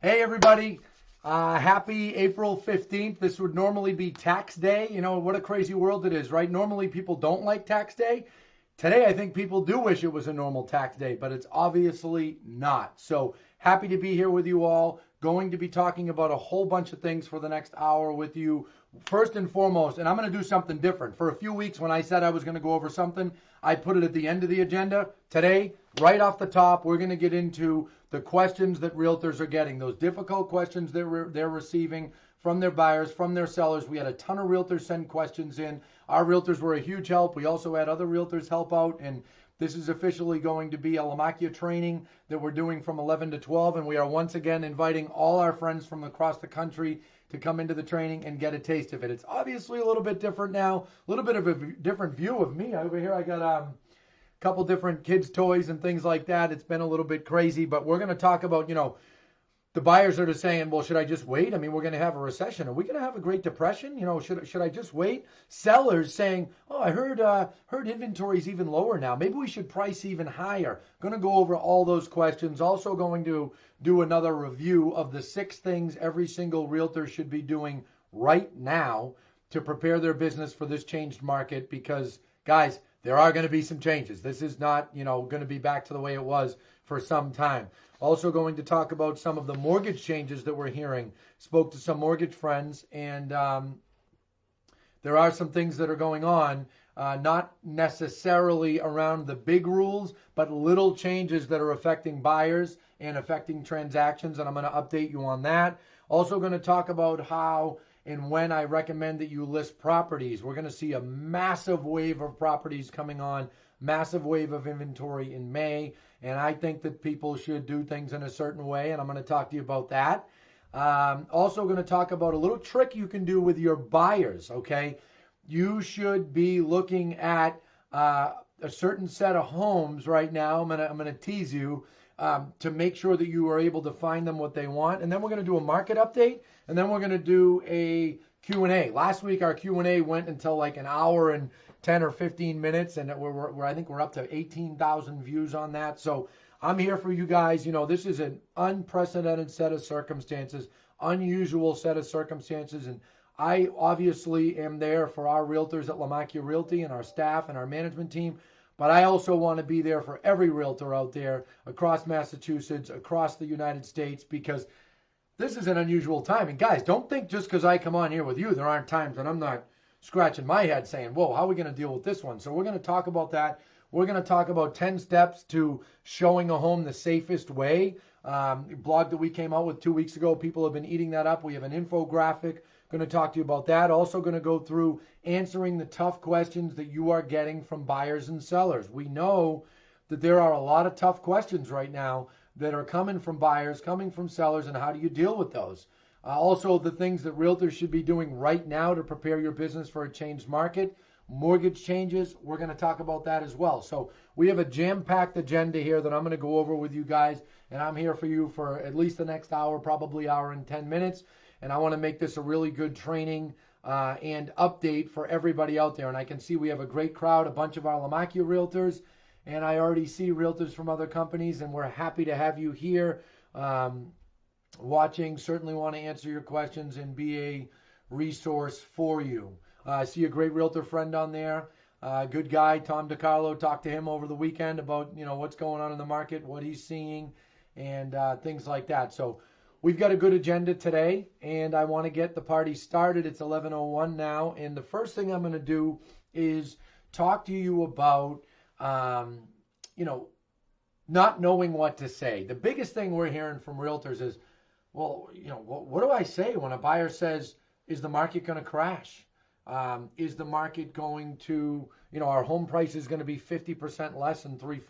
Hey, everybody. Happy April 15th. This would normally be tax day. You know, what a crazy world it is, right? Normally people don't like tax day. Today, I think people do wish it was a normal tax day, but it's obviously not. So happy to be here with you all. Going to be talking about a whole bunch of things for the next hour with you. First and foremost, and I'm going to do something different. For a few weeks, when I said I was going to go over something, I put it at the end of the agenda. Today, right off the top, we're going to get into the questions that realtors are getting, those difficult questions they're receiving from their buyers, from their sellers. We had a ton of realtors send questions in. Our realtors were a huge help. We also had other realtors help out, and this is officially going to be a Lamakia training that we're doing from 11 to 12, and we are once again inviting all our friends from across the country to come into the training and get a taste of it. It's obviously a little bit different now, a little bit of a different view of me. Over here I got a couple different kids' toys and things like that. It's been a little bit crazy, but we're going to talk about, the buyers are just saying, well, should I just wait? I mean, we're going to have a recession. Are we going to have a Great Depression? Should I just wait? Sellers saying, oh, I heard inventory's even lower now. Maybe we should price even higher. Going to go over all those questions. Also going to do another review of the 6 things every single realtor should be doing right now to prepare their business for this changed market, because, guys, there are going to be some changes. This is not, going to be back to the way it was for some time. Also going to talk about some of the mortgage changes that we're hearing. Spoke to some mortgage friends, and there are some things that are going on, not necessarily around the big rules, but little changes that are affecting buyers and affecting transactions, and I'm going to update you on that. Also going to talk about how and when I recommend that you list properties. We're going to see a massive wave of properties coming on, massive wave of inventory in May, and I think that people should do things in a certain way, and I'm going to talk to you about that. Also going to talk about a little trick you can do with your buyers, okay? You should be looking at a certain set of homes right now. I'm going to tease you to make sure that you are able to find them what they want, and then we're going to do a market update, and then we're going to do a Q&A. Last week our Q&A went until like an hour and 10 or 15 minutes, and I think we're up to 18,000 views on that. So I'm here for you guys. This is an unprecedented set of circumstances, unusual set of circumstances, and I obviously am there for our realtors at Lamakia Realty and our staff and our management team, but I also want to be there for every realtor out there across Massachusetts, across the United States, because this is an unusual time. And guys, don't think just because I come on here with you, there aren't times when I'm not scratching my head saying, whoa, how are we going to deal with this one? So we're going to talk about that. We're going to talk about 10 steps to showing a home the safest way. Blog that we came out with 2 weeks ago. People have been eating that up. We have an infographic. Going to talk to you about that. Also going to go through answering the tough questions that you are getting from buyers and sellers. We know that there are a lot of tough questions right now that are coming from buyers, coming from sellers, and how do you deal with those? Also, the things that realtors should be doing right now to prepare your business for a changed market. Mortgage changes, we're going to talk about that as well. So we have a jam-packed agenda here that I'm going to go over with you guys, and I'm here for you for at least the next hour, probably hour and 10 minutes, and I want to make this a really good training and update for everybody out there. And I can see we have a great crowd, a bunch of our Lamakia realtors, and I already see realtors from other companies, and we're happy to have you here watching. Certainly want to answer your questions and be a resource for you. I see a great realtor friend on there. Good guy, Tom DiCarlo. Talked to him over the weekend about what's going on in the market, what he's seeing, and things like that. So we've got a good agenda today, and I want to get the party started. It's 11:01 now, and the first thing I'm going to do is talk to you about not knowing what to say. The biggest thing we're hearing from realtors is, well, what do I say when a buyer says, is the market going to crash? Is the market going to, our home price is going to be 50% less in 3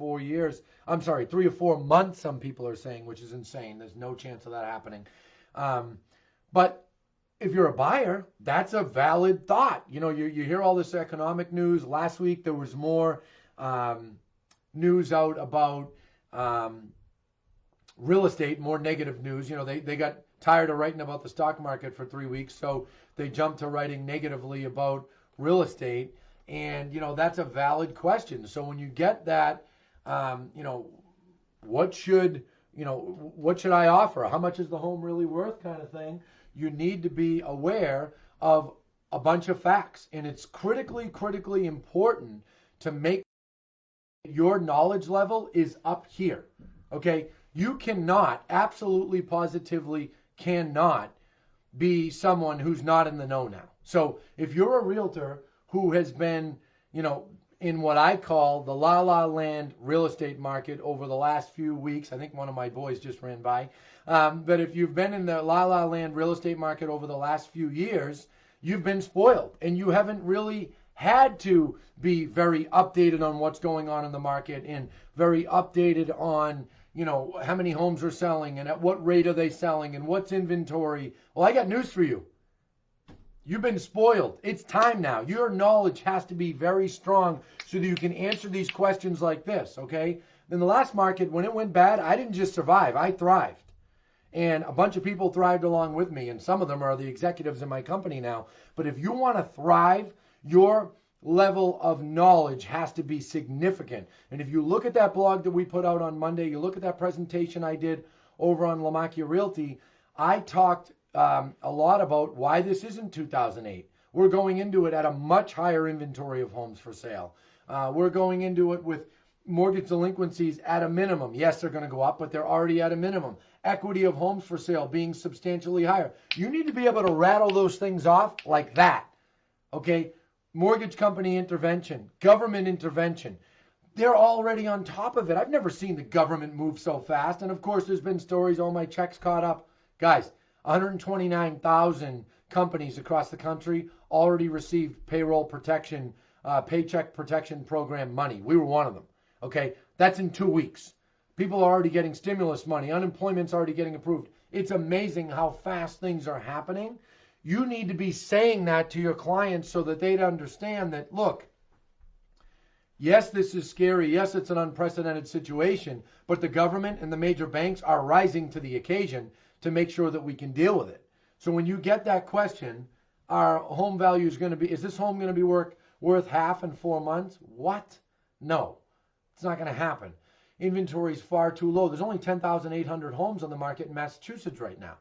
or 4 months, some people are saying, which is insane. There's no chance of that happening. But if you're a buyer, that's a valid thought. You hear all this economic news. Last week there was more news out about real estate, more negative news. They got tired of writing about the stock market for 3 weeks, so they jumped to writing negatively about real estate. And, that's a valid question. So when you get that, what should what should I offer? How much is the home really worth kind of thing. You need to be aware of a bunch of facts. And it's critically, critically important to make your knowledge level is up here. Okay? You cannot, absolutely positively cannot be someone who's not in the know now. So if you're a realtor who has been, in what I call the la la land real estate market over the last few weeks, I think one of my boys just ran by, but if you've been in the la la land real estate market over the last few years, you've been spoiled and you haven't really had to be very updated on what's going on in the market and very updated on how many homes are selling and at what rate are they selling and what's inventory. Well, I got news for you. You've been spoiled. It's time now. Your knowledge has to be very strong so that you can answer these questions like this, okay? In the last market, when it went bad, I didn't just survive. I thrived. And a bunch of people thrived along with me, and some of them are the executives in my company now. But if you want to thrive, your level of knowledge has to be significant. And if you look at that blog that we put out on Monday, you look at that presentation I did over on Lamakia Realty, I talked a lot about why this isn't 2008. We're going into it at a much higher inventory of homes for sale. We're going into it with mortgage delinquencies at a minimum. Yes, they're going to go up, but they're already at a minimum. Equity of homes for sale being substantially higher. You need to be able to rattle those things off like that. Okay? Mortgage company intervention, government intervention. They're already on top of it. I've never seen the government move so fast. And of course, there's been stories, oh, my check's caught up. Guys, 129,000 companies across the country already received payroll protection, paycheck protection program money. We were one of them. Okay, that's in 2 weeks. People are already getting stimulus money. Unemployment's already getting approved. It's amazing how fast things are happening. You need to be saying that to your clients so that they'd understand that, look, yes, this is scary. Yes, it's an unprecedented situation, but the government and the major banks are rising to the occasion to make sure that we can deal with it. So when you get that question, are home values going to be, is this home going to be worth half in 4 months? What? No, it's not going to happen. Inventory is far too low. There's only 10,800 homes on the market in Massachusetts right now.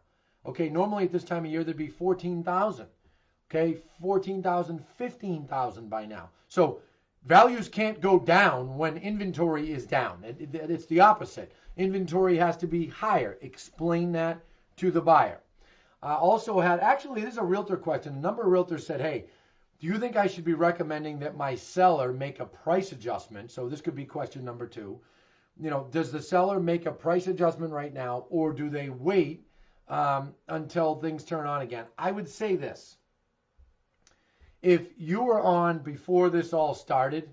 Okay, normally at this time of year, there'd be 14,000. Okay, 14,000, 15,000 by now. So values can't go down when inventory is down. It's the opposite. Inventory has to be higher. Explain that to the buyer. Actually, this is a realtor question. A number of realtors said, hey, do you think I should be recommending that my seller make a price adjustment? So this could be question number 2. Does the seller make a price adjustment right now, or do they wait until things turn on again? I would say this. If you were on before this all started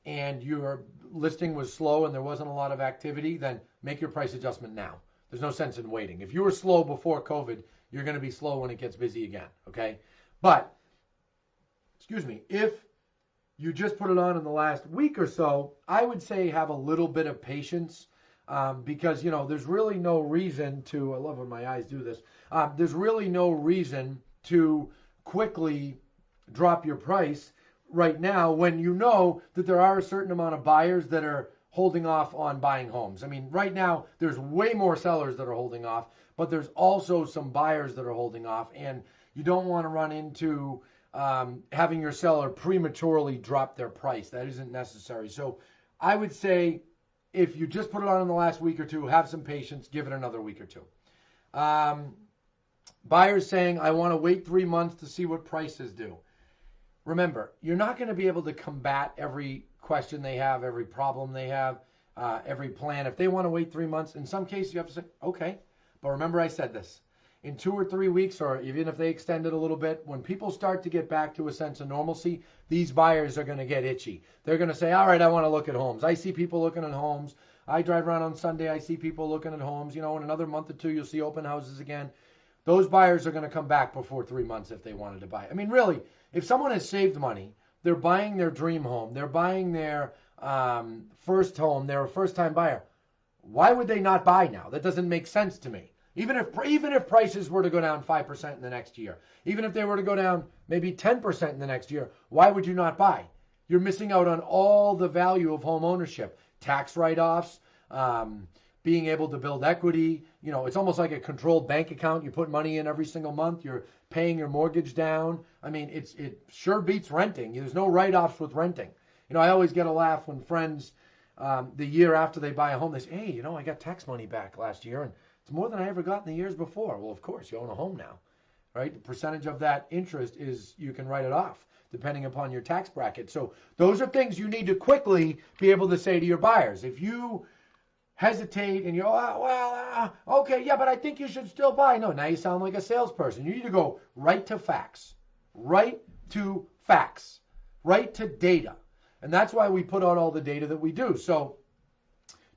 and your listing was slow and there wasn't a lot of activity, then make your price adjustment now. There's no sense in waiting. If you were slow before COVID, you're going to be slow when it gets busy again, okay? But, if you just put it on in the last week or so, I would say have a little bit of patience because, there's really no reason to, I love when my eyes do this, there's really no reason to quickly drop your price right now when you know that there are a certain amount of buyers that are holding off on buying homes. I mean, right now, there's way more sellers that are holding off, but there's also some buyers that are holding off, and you don't want to run into having your seller prematurely drop their price. That isn't necessary. So I would say if you just put it on in the last week or two, have some patience, give it another week or two. Buyers saying, I want to wait 3 months to see what prices do. Remember, you're not going to be able to combat every question they have, every problem they have, every plan. If they want to wait 3 months, in some cases you have to say, okay. But remember I said this. In 2 or 3 weeks, or even if they extend it a little bit, when people start to get back to a sense of normalcy, these buyers are going to get itchy. They're going to say, all right, I want to look at homes. I see people looking at homes. I drive around on Sunday. I see people looking at homes. In another month or two, you'll see open houses again. Those buyers are going to come back before 3 months if they wanted to buy. I mean, really, if someone has saved money, they're buying their dream home, they're buying their first home, they're a first-time buyer, why would they not buy now? That doesn't make sense to me. Even if prices were to go down 5% in the next year, even if they were to go down maybe 10% in the next year, why would you not buy? You're missing out on all the value of home ownership, tax write-offs, being able to build equity. You know, it's almost like a controlled bank account. You put money in every single month. You're paying your mortgage down. I mean, it sure beats renting. There's no write-offs with renting. You know, I always get a laugh when friends, the year after they buy a home, they say, hey, you know, I got tax money back last year, and it's more than I ever got in the years before. Well, of course, you own a home now, right? The percentage of that interest is you can write it off depending upon your tax bracket. So those are things you need to quickly be able to say to your buyers. If you hesitate and okay, yeah, but I think you should still buy. No, now you sound like a salesperson. You need to go right to facts, right to facts, right to data. And that's why we put out all the data that we do. So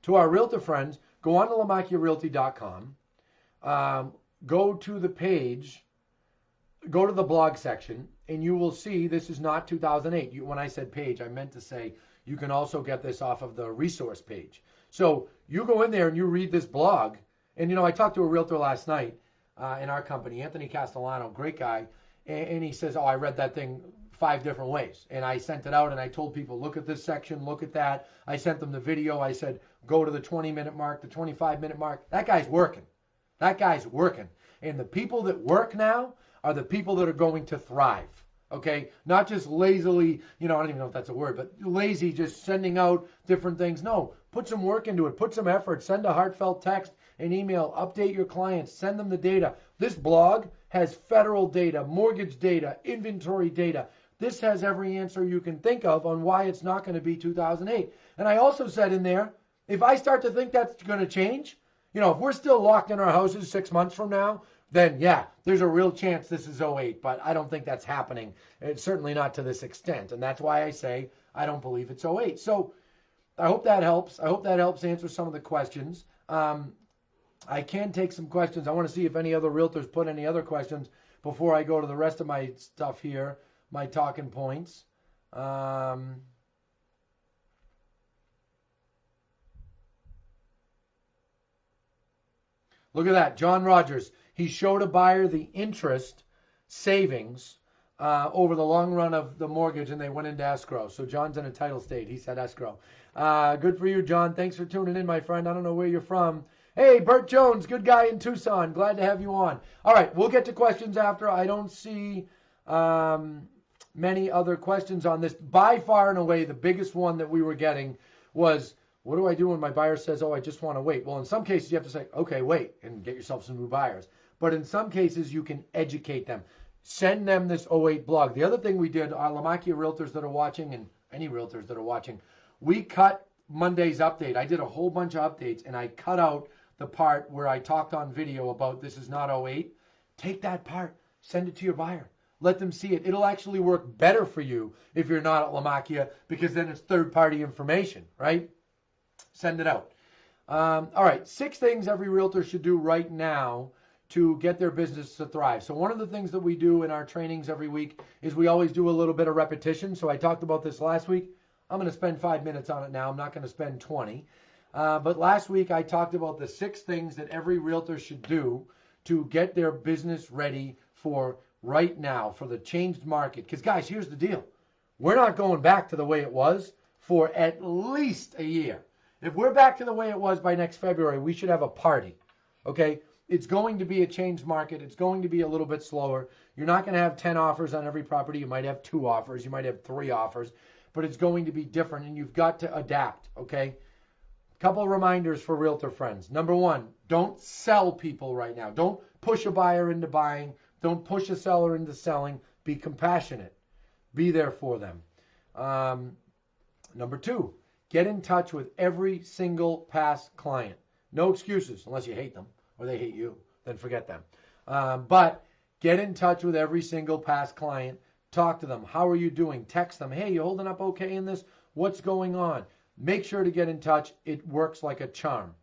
to our realtor friends, go on to lamakiarealty.com, go to the page, go to the blog section, and you will see this is not 2008. When I said page, I meant to say you can also get this off of the resource page. So you go in there and you read this blog. And, you know, I talked to a realtor last night in our company, Anthony Castellano, great guy. And he says, I read that thing 5 different ways. And I sent it out and I told people, look at this section, look at that. I sent them the video. I said, go to the 20-minute mark, the 25-minute mark. That guy's working. That guy's working. And the people that work now are the people that are going to thrive. Okay, not just lazily, you know, I don't even know if that's a word, but lazy, just sending out different things. No, put some work into it, put some effort, send a heartfelt text, an email, update your clients, send them the data. This blog has federal data, mortgage data, inventory data. This has every answer you can think of on why it's not going to be 2008. And I also said in there, if I start to think that's going to change, you know, if we're still locked in our houses 6 months from now, then yeah, there's a real chance this is '08, but I don't think that's happening. It's certainly not to this extent, and that's why I say I don't believe it's '08. So I hope that helps. I hope that helps answer some of the questions. I can take some questions. I want to see if any other realtors put any other questions before I go to the rest of my stuff here, my talking points. Look at that, John Rogers. He showed a buyer the interest savings over the long run of the mortgage, and they went into escrow. So John's in a title state. He said escrow. Good for you, John. Thanks for tuning in, my friend. I don't know where you're from. Hey, Bert Jones, good guy in Tucson. Glad to have you on. All right, we'll get to questions after. I don't see many other questions on this. By far and away, the biggest one that we were getting was, what do I do when my buyer says, I just want to wait? Well, in some cases, you have to say, okay, wait, and get yourself some new buyers. But in some cases, you can educate them. Send them this '08 blog. The other thing we did, our Lamakia realtors that are watching, and any realtors that are watching, we cut Monday's update. I did a whole bunch of updates, and I cut out the part where I talked on video about this is not '08. Take that part, send it to your buyer. Let them see it. It'll actually work better for you if you're not at Lamakia, because then it's third-party information, right? Send it out. All right, 6 things every realtor should do right now to get their business to thrive. So one of the things that we do in our trainings every week is we always do a little bit of repetition. So I talked about this last week. I'm going to spend 5 minutes on it now. I'm not going to spend 20. But last week I talked about the 6 things that every realtor should do to get their business ready for right now, for the changed market. Because guys, here's the deal. We're not going back to the way it was for at least a year. If we're back to the way it was by next February, we should have a party, okay? It's going to be a changed market. It's going to be a little bit slower. You're not going to have 10 offers on every property. You might have 2 offers. You might have 3 offers. But it's going to be different, and you've got to adapt, okay? Couple of reminders for realtor friends. Number 1, don't sell people right now. Don't push a buyer into buying. Don't push a seller into selling. Be compassionate. Be there for them. Number 2, get in touch with every single past client. No excuses unless you hate them or they hate you. Then forget them. But get in touch with every single past client. Talk to them. How are you doing? Text them. Hey, you holding up okay in this? What's going on? Make sure to get in touch. It works like a charm.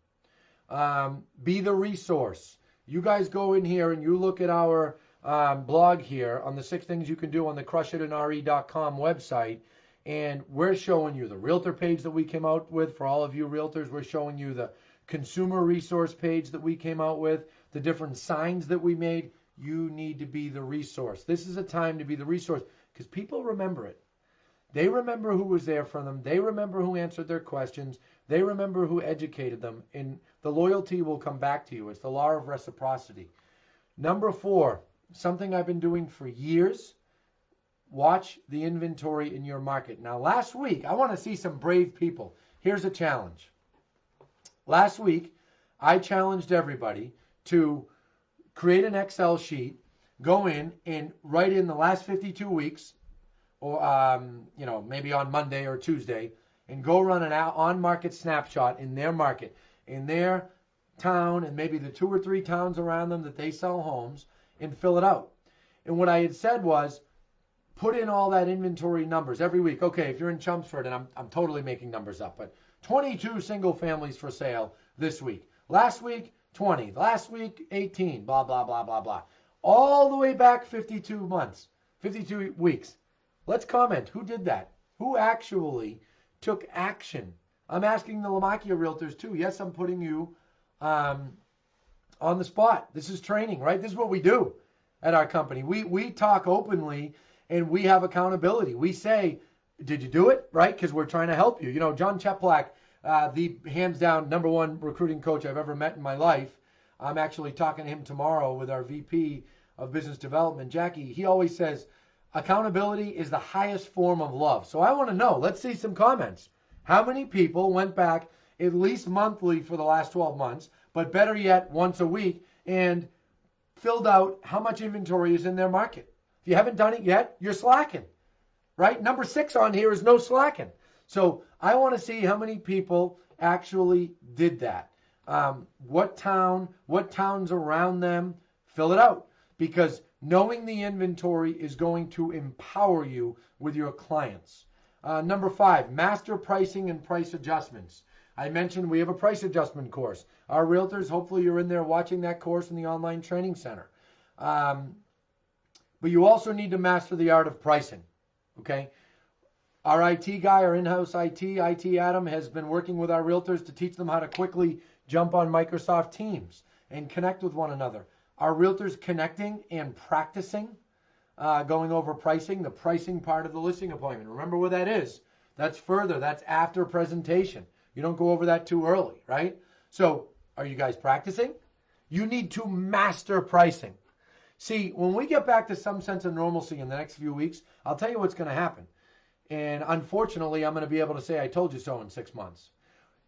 Be the resource. You guys go in here and you look at our blog here on the 6 things you can do on the crushitandre.com website. And we're showing you the realtor page that we came out with for all of you realtors. We're showing you the consumer resource page that we came out with, the different signs that we made. You need to be the resource. This is a time to be the resource because people remember it. They remember who was there for them. They remember who answered their questions. They remember who educated them, and the loyalty will come back to you. It's the law of reciprocity. Number 4, something I've been doing for years. Watch the inventory in your market. Now, last week, I want to see some brave people. Here's a challenge. Last week, I challenged everybody to create an Excel sheet, go in and write in the last 52 weeks, or maybe on Monday or Tuesday, and go run an on-market snapshot in their market, in their town, and maybe the 2 or 3 towns around them that they sell homes, and fill it out. And what I had said was, put in all that inventory numbers every week. Okay, if you're in Chelmsford, and I'm totally making numbers up, but 22 single families for sale this week. Last week, 20. Last week, 18. Blah, blah, blah, blah, blah. All the way back 52 months, 52 weeks. Let's comment. Who did that? Who actually took action? I'm asking the Lamakia realtors too. Yes, I'm putting you on the spot. This is training, right? This is what we do at our company. We talk openly, and we have accountability. We say, did you do it? Right? Because we're trying to help you. You know, John Cheplak, the hands down #1 recruiting coach I've ever met in my life. I'm actually talking to him tomorrow with our VP of Business Development, Jackie. He always says, accountability is the highest form of love. So I want to know, let's see some comments. How many people went back at least monthly for the last 12 months, but better yet, once a week, and filled out how much inventory is in their market? If you haven't done it yet, you're slacking, right? Number 6 on here is no slacking. So I want to see how many people actually did that. What towns around them, fill it out. Because knowing the inventory is going to empower you with your clients. Number 5, master pricing and price adjustments. I mentioned we have a price adjustment course. Our realtors, hopefully you're in there watching that course in the online training center. But you also need to master the art of pricing, okay? Our IT guy, our in-house IT Adam, has been working with our realtors to teach them how to quickly jump on Microsoft Teams and connect with one another. Our realtors connecting and practicing, going over pricing, the pricing part of the listing appointment. Remember what that is. That's further. That's after presentation. You don't go over that too early, right? So are you guys practicing? You need to master pricing. See, when we get back to some sense of normalcy in the next few weeks, I'll tell you what's going to happen. And unfortunately, I'm going to be able to say I told you so in 6 months.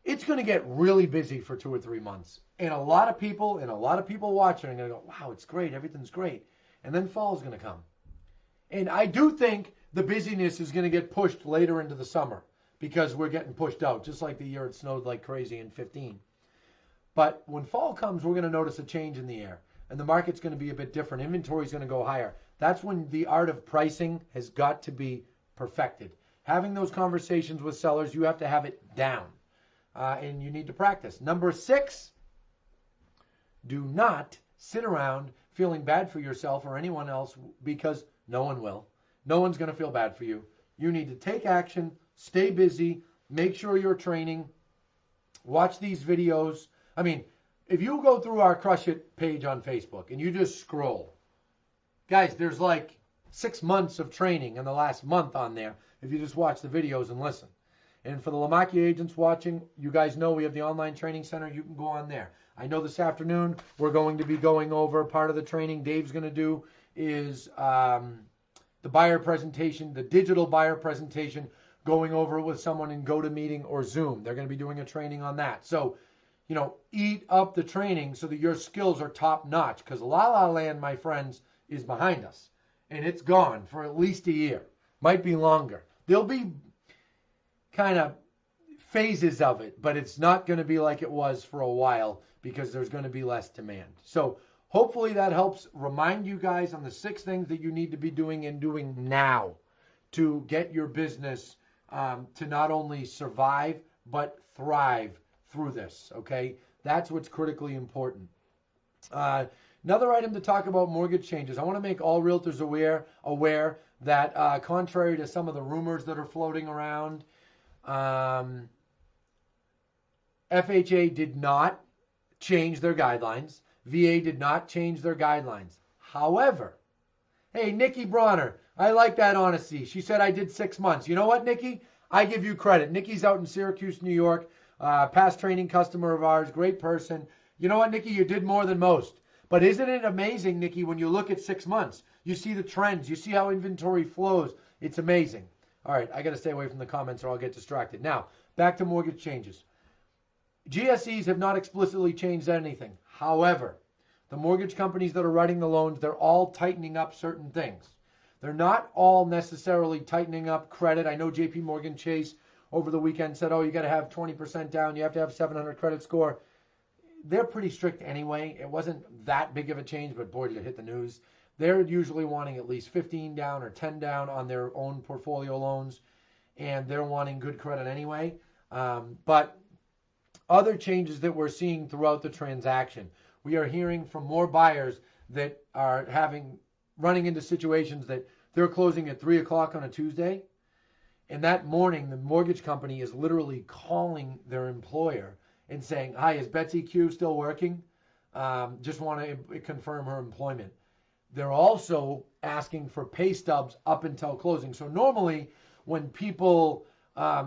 It's going to get really busy for 2 or 3 months. And a lot of people watching are going to go, wow, it's great. Everything's great. And then fall's going to come. And I do think the busyness is going to get pushed later into the summer because we're getting pushed out, just like the year it snowed like crazy in 15. But when fall comes, we're going to notice a change in the air. And the market's going to be a bit different. Inventory is going to go higher. That's when the art of pricing has got to be perfected. Having those conversations with sellers, you have to have it down. And you need to practice. Number 6, do not sit around feeling bad for yourself or anyone else, because no one will. No one's going to feel bad for you. You need to take action, stay busy, make sure you're training, watch these videos. I mean, if you go through our Crush It page on Facebook and you just scroll, guys, there's like 6 months of training in the last month on there if you just watch the videos and listen. And for the Lamakia agents watching, you guys know we have the online training center. You can go on there. I know this afternoon we're going to be going over part of the training Dave's going to do is the buyer presentation, the digital buyer presentation, going over it with someone in GoToMeeting or Zoom. They're going to be doing a training on that. So, you know, eat up the training so that your skills are top notch, because La La Land, my friends, is behind us. And it's gone for at least a year. Might be longer. There'll be kind of phases of it, but it's not going to be like it was for a while because there's going to be less demand. So hopefully that helps remind you guys on the 6 things that you need to be doing and doing now to get your business to not only survive but thrive through this, okay? That's what's critically important. Another item to talk about, mortgage changes. I want to make all realtors aware that contrary to some of the rumors that are floating around, FHA did not change their guidelines. VA did not change their guidelines. However, hey, Nikki Bronner, I like that honesty. She said I did 6 months. You know what, Nikki? I give you credit. Nikki's out in Syracuse, New York. Past training customer of ours, great person. You know what, Nikki? You did more than most. But isn't it amazing, Nikki, when you look at 6 months, you see the trends, you see how inventory flows. It's amazing. All right, I got to stay away from the comments or I'll get distracted. Now, back to mortgage changes. GSEs have not explicitly changed anything. However, the mortgage companies that are writing the loans, they're all tightening up certain things. They're not all necessarily tightening up credit. I know JP Morgan Chase over the weekend said, oh, you got to have 20% down. You have to have 700 credit score. They're pretty strict anyway. It wasn't that big of a change, but boy, did it hit the news. They're usually wanting at least 15 down or 10 down on their own portfolio loans, and they're wanting good credit anyway. But other changes that we're seeing throughout the transaction, we are hearing from more buyers that are running into situations that they're closing at 3 o'clock on a Tuesday, and that morning the mortgage company is literally calling their employer and saying, hi, is Betsy Q still working? Just want to confirm her employment. They're also asking for pay stubs up until closing. So normally when people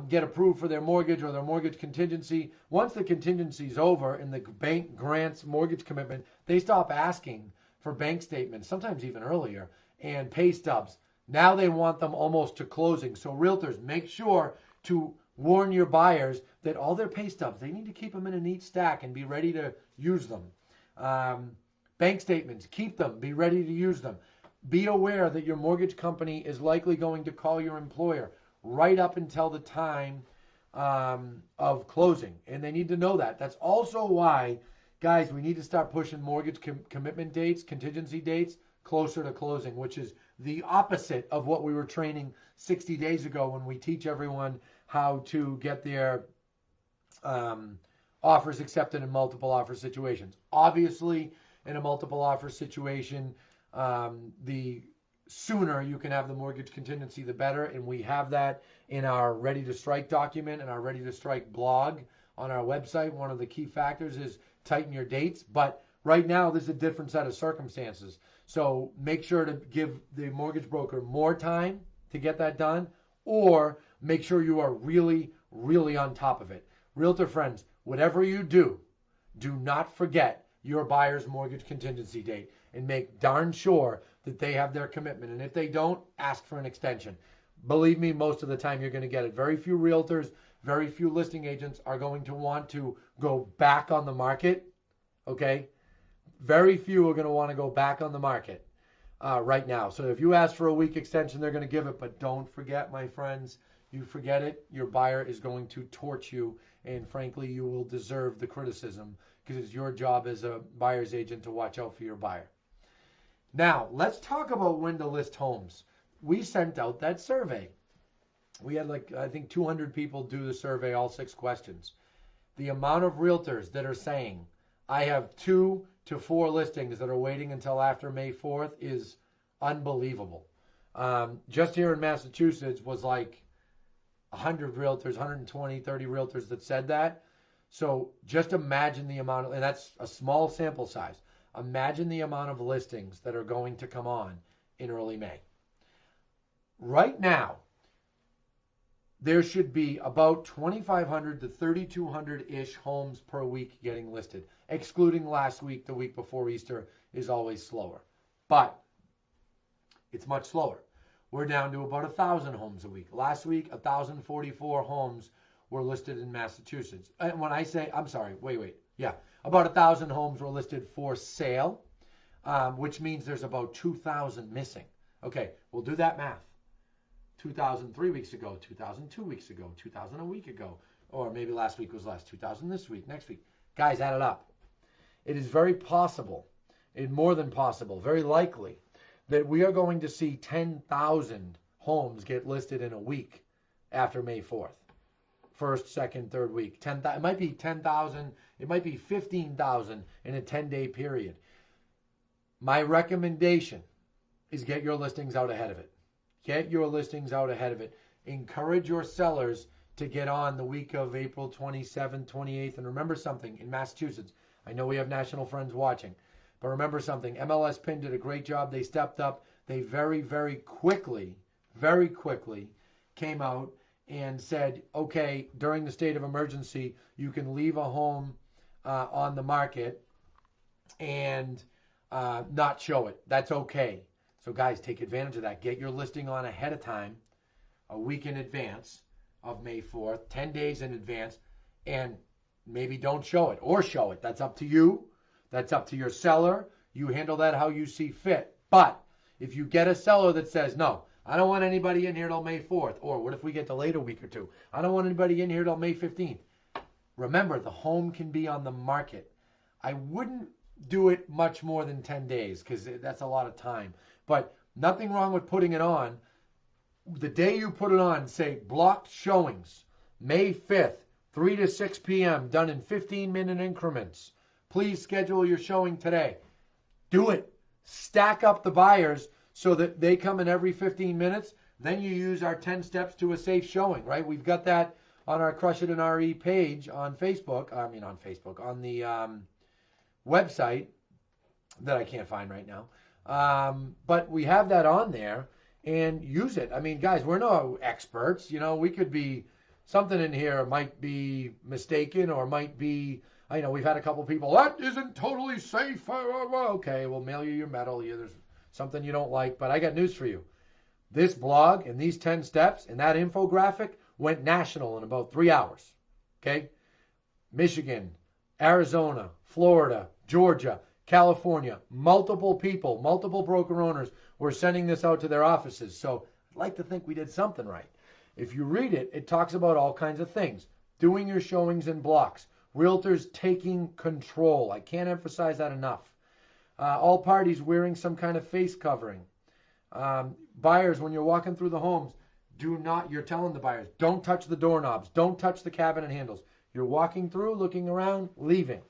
get approved for their mortgage or their mortgage contingency, once the contingency is over and the bank grants mortgage commitment, they stop asking for bank statements, sometimes even earlier, and pay stubs. Now they want them almost to closing. So realtors, make sure to warn your buyers that all their pay stubs, they need to keep them in a neat stack and be ready to use them. Bank statements, keep them, be ready to use them. Be aware that your mortgage company is likely going to call your employer right up until the time of closing. And they need to know that. That's also why, guys, we need to start pushing mortgage commitment dates, contingency dates, closer to closing, which is the opposite of what we were training 60 days ago when we teach everyone how to get their offers accepted in multiple offer situations. Obviously, in a multiple offer situation, the sooner you can have the mortgage contingency, the better. And we have that in our Ready to Strike document and our Ready to Strike blog on our website. One of the key factors is tighten your dates. But right now, there's a different set of circumstances. So make sure to give the mortgage broker more time to get that done, or make sure you are really, really on top of it. Realtor friends, whatever you do, do not forget your buyer's mortgage contingency date and make darn sure that they have their commitment. And if they don't, ask for an extension. Believe me, most of the time you're going to get it. Very few realtors, very few listing agents are going to want to go back on the market, okay? Very few are going to want to go back on the market right now. So if you ask for a week extension, they're going to give it. But don't forget, my friends, you forget it, your buyer is going to torch you. And frankly, you will deserve the criticism because it's your job as a buyer's agent to watch out for your buyer. Now, let's talk about when to list homes. We sent out that survey. We had I think 200 people do the survey, all 6 questions. The amount of realtors that are saying, I have 2 to 4 listings that are waiting until after May 4th is unbelievable. Just here in Massachusetts was like 100 realtors, 120, 30 realtors that said that. So just imagine the amount, and that's a small sample size. Imagine the amount of listings that are going to come on in early May. Right now, there should be about 2,500 to 3,200-ish homes per week getting listed, excluding last week. The week before Easter is always slower. But it's much slower. We're down to about 1,000 homes a week. Last week, 1,044 homes were listed in Massachusetts. And when I say, I'm sorry, wait. Yeah, about 1,000 homes were listed for sale, which means there's about 2,000 missing. Okay, we'll do that math. 2,000 3 weeks ago, 2,000 2 weeks ago, 2,000 a week ago, or maybe last week was less, 2,000 this week, next week. Guys, add it up. It is very possible, and more than possible, very likely, that we are going to see 10,000 homes get listed in a week after May 4th. First, second, third week. It might be 10,000, it might be 15,000 in a 10-day period. My recommendation is get your listings out ahead of it. Get your listings out ahead of it. Encourage your sellers to get on the week of April 27th, 28th. And remember something, in Massachusetts, I know we have national friends watching, but remember something, MLS PIN did a great job. They stepped up. They very, very quickly came out and said, okay, during the state of emergency, you can leave a home on the market and not show it. That's okay. So guys, take advantage of that. Get your listing on ahead of time, a week in advance of May 4th, 10 days in advance, and maybe don't show it or show it. That's up to you. That's up to your seller. You handle that how you see fit. But if you get a seller that says, no, I don't want anybody in here till May 4th, or what if we get delayed a week or two? I don't want anybody in here till May 15th. Remember, the home can be on the market. I wouldn't do it much more than 10 days because that's a lot of time. But nothing wrong with putting it on. The day you put it on, say blocked showings, May 5th, 3 to 6 p.m., done in 15-minute increments. Please schedule your showing today. Do it. Stack up the buyers so that they come in every 15 minutes. Then you use our 10 steps to a safe showing, right? We've got that on our Crush It and RE page on Facebook. On the website that I can't find right now. But we have that on there, and use it. I mean, guys, we're no experts. You know, we could be, something in here might be mistaken or might be, I know we've had a couple people, that isn't totally safe. Okay, we'll mail you your medal. There's something you don't like, but I got news for you. This blog and these 10 steps and that infographic went national in about 3 hours. Okay? Michigan, Arizona, Florida, Georgia, California, multiple people, multiple broker owners were sending this out to their offices. So I'd like to think we did something right. If you read it, it talks about all kinds of things. Doing your showings in blocks. Realtors taking control. I can't emphasize that enough. All parties wearing some kind of face covering. Buyers, when you're walking through the homes, you're telling the buyers, don't touch the doorknobs. Don't touch the cabinet handles. You're walking through, looking around, leaving.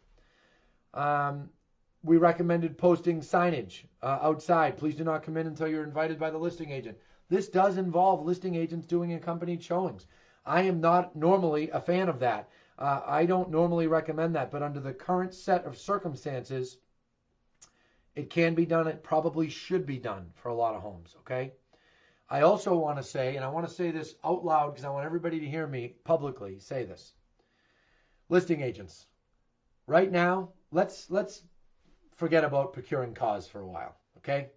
We recommended posting signage outside. Please do not come in until you're invited by the listing agent. This does involve listing agents doing accompanied showings. I am not normally a fan of that. I don't normally recommend that, but under the current set of circumstances, it can be done. It probably should be done for a lot of homes, okay? I also want to say, and I want to say this out loud because I want everybody to hear me publicly say this. Listing agents, right now, let's forget about procuring cause for a while, okay?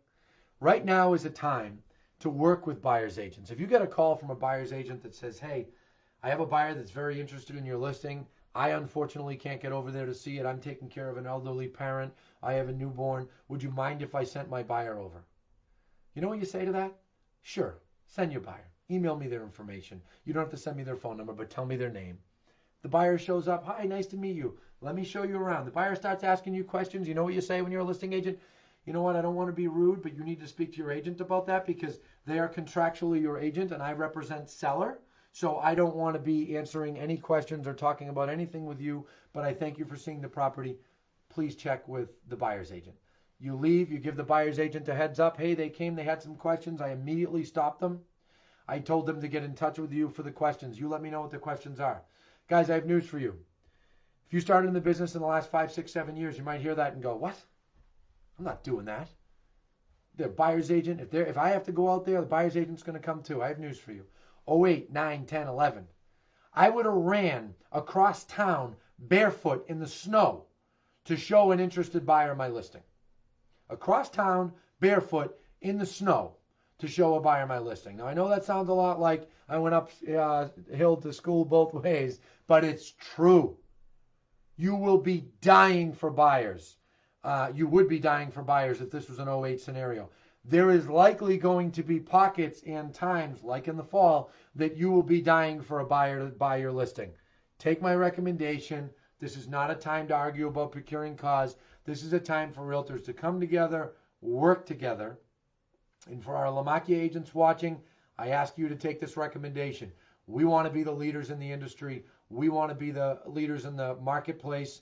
Right now is a time to work with buyer's agents. If you get a call from a buyer's agent that says, hey, I have a buyer that's very interested in your listing. I unfortunately can't get over there to see it. I'm taking care of an elderly parent. I have a newborn. Would you mind if I sent my buyer over? You know what you say to that? Sure, send your buyer. Email me their information. You don't have to send me their phone number, but tell me their name. The buyer shows up. Hi, nice to meet you. Let me show you around. The buyer starts asking you questions. You know what you say when you're a listing agent? You know what? I don't want to be rude, but you need to speak to your agent about that because they are contractually your agent and I represent seller. So I don't want to be answering any questions or talking about anything with you, but I thank you for seeing the property. Please check with the buyer's agent. You leave, you give the buyer's agent a heads up. Hey, they came, they had some questions. I immediately stopped them. I told them to get in touch with you for the questions. You let me know what the questions are. Guys, I have news for you. If you started in the business in the last 5, 6, 7 years, you might hear that and go, what? I'm not doing that. The buyer's agent, if I have to go out there, the buyer's agent's going to come too. I have news for you. 08, 9, 10, 11. I would have ran across town barefoot in the snow to show an interested buyer my listing. Across town, barefoot in the snow to show a buyer my listing. Now, I know that sounds a lot like I went up hill to school both ways, but it's true. You will be dying for buyers. You would be dying for buyers if this was an 08 scenario. There is likely going to be pockets and times, like in the fall, that you will be dying for a buyer to buy your listing. Take my recommendation. This is not a time to argue about procuring cause. This is a time for realtors to come together, work together. And for our Lamakia agents watching, I ask you to take this recommendation. We want to be the leaders in the industry. We want to be the leaders in the marketplace.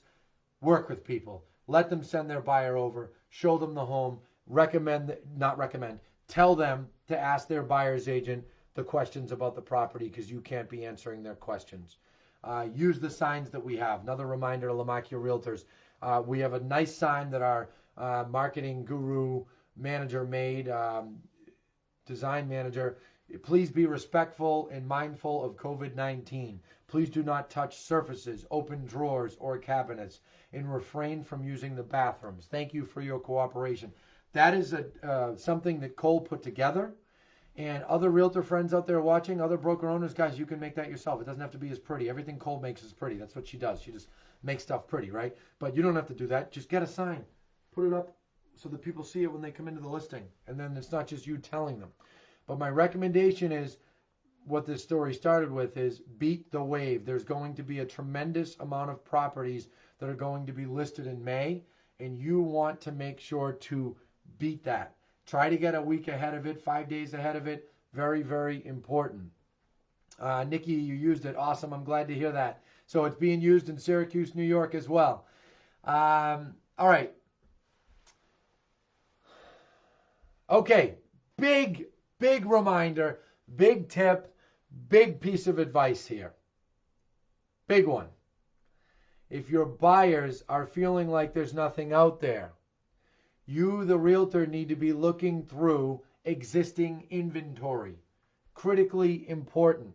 Work with people. Let them send their buyer over. Show them the home. Tell them to ask their buyer's agent the questions about the property because you can't be answering their questions. Use the signs that we have. Another reminder to Lamakia Realtors. We have a nice sign that our marketing guru manager made, design manager. Please be respectful and mindful of COVID-19. Please do not touch surfaces, open drawers, or cabinets, and refrain from using the bathrooms. Thank you for your cooperation. That is something that Cole put together. And other realtor friends out there watching, other broker owners, guys, you can make that yourself. It doesn't have to be as pretty. Everything Cole makes is pretty. That's what she does. She just makes stuff pretty, right? But you don't have to do that. Just get a sign. Put it up so that people see it when they come into the listing. And then it's not just you telling them. But my recommendation is, what this story started with, is beat the wave. There's going to be a tremendous amount of properties that are going to be listed in May, and you want to make sure to beat that. Try to get a week ahead of it, 5 days ahead of it. Very, very important. Nikki, you used it. Awesome. I'm glad to hear that. So it's being used in Syracuse, New York as well. All right. Okay. Big reminder, big tip, big piece of advice here. Big one. If your buyers are feeling like there's nothing out there, you, the realtor, need to be looking through existing inventory. Critically important.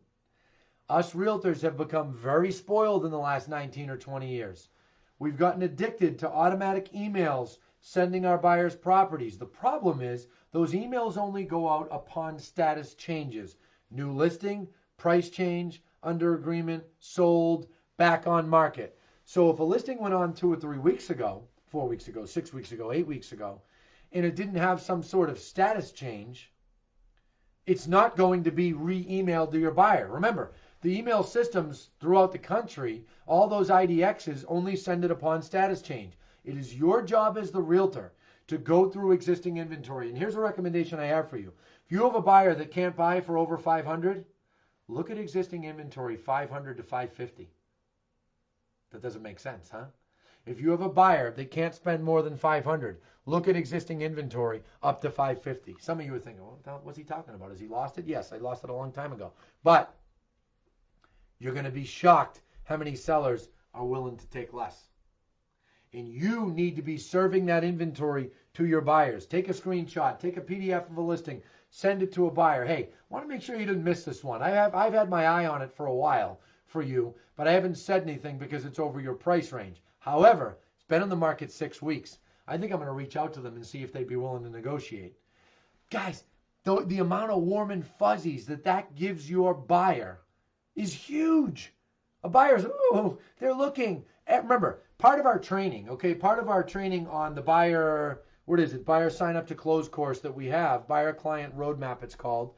Us realtors have become very spoiled in the last 19 or 20 years. We've gotten addicted to automatic emails sending our buyers properties. The problem is those emails only go out upon status changes. New listing, price change, under agreement, sold, back on market. So if a listing went on 2 or 3 weeks ago, 4 weeks ago, 6 weeks ago, 8 weeks ago, and it didn't have some sort of status change, it's not going to be re-emailed to your buyer. Remember, the email systems throughout the country, all those IDXs only send it upon status change. It is your job as the realtor to go through existing inventory. And here's a recommendation I have for you. If you have a buyer that can't buy for over 500, look at existing inventory 500 to 550. That doesn't make sense, huh? If you have a buyer that can't spend more than 500, look at existing inventory up to 550. Some of you are thinking, well, what's he talking about? Has he lost it? Yes, I lost it a long time ago. But you're going to be shocked how many sellers are willing to take less. And you need to be serving that inventory to your buyers. Take a screenshot, take a PDF of a listing, send it to a buyer. Hey, I want to make sure you didn't miss this one. I've had my eye on it for a while for you, but I haven't said anything because it's over your price range. However, it's been on the market 6 weeks. I think I'm going to reach out to them and see if they'd be willing to negotiate. Guys, the amount of warm and fuzzies that gives your buyer is huge. A buyer's, they're looking. Remember, part of our training, part of our training on the buyer, buyer sign up to close course that we have, buyer client roadmap it's called.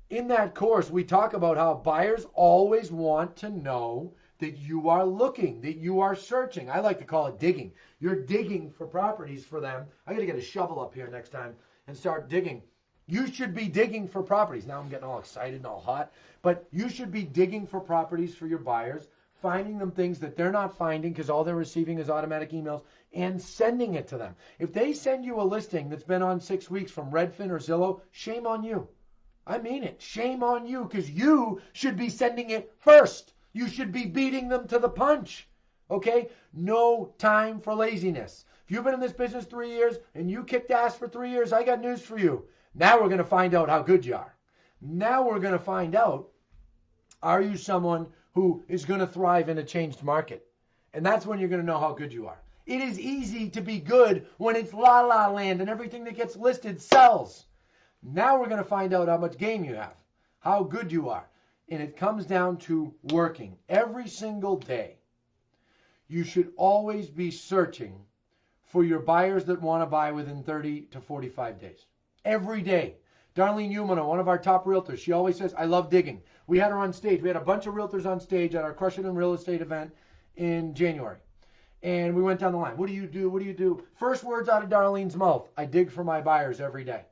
In that course, we talk about how buyers always want to know that you are looking, that you are searching. I like to call it digging. You're digging for properties for them. I got to get a shovel up here next time and start digging. You should be digging for properties. Now I'm getting all excited and all hot. But you should be digging for properties for your buyers, finding them things that they're not finding because all they're receiving is automatic emails, and sending it to them. If they send you a listing that's been on 6 weeks from Redfin or Zillow, shame on you. I mean it. Shame on you, because you should be sending it first. You should be beating them to the punch. Okay? No time for laziness. If you've been in this business 3 years and you kicked ass for 3 years, I got news for you. Now we're going to find out how good you are. Now we're going to find out, are you someone who is going to thrive in a changed market? And that's when you're going to know how good you are. It is easy to be good when it's la la land and everything that gets listed sells. Now we're going to find out how much game you have, how good you are. And it comes down to working every single day. You should always be searching for your buyers that want to buy within 30 to 45 days. Every day. Darlene Umano, one of our top realtors, she always says, I love digging. We had her on stage. We had a bunch of realtors on stage at our Crush It in Real Estate event in January. And we went down the line. What do you do? What do you do? First words out of Darlene's mouth, I dig for my buyers every day.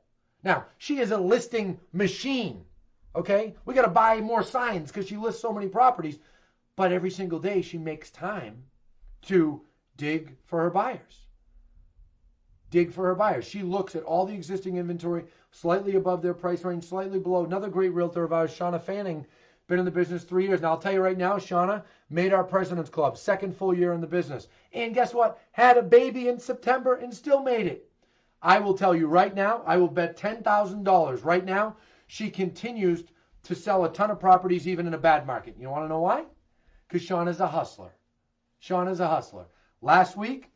Now, she is a listing machine. Okay? We got to buy more signs because she lists so many properties. But every single day she makes time to dig for her buyers. Dig for her buyers. She looks at all the existing inventory, slightly above their price range, slightly below. Another great realtor of ours, Shauna Fanning, been in the business 3 years. Now, I'll tell you right now, Shauna made our President's Club, second full year in the business. And guess what? Had a baby in September and still made it. I will tell you right now, I will bet $10,000 right now, she continues to sell a ton of properties even in a bad market. You want to know why? Because Sean is a hustler. Sean is a hustler. Last week,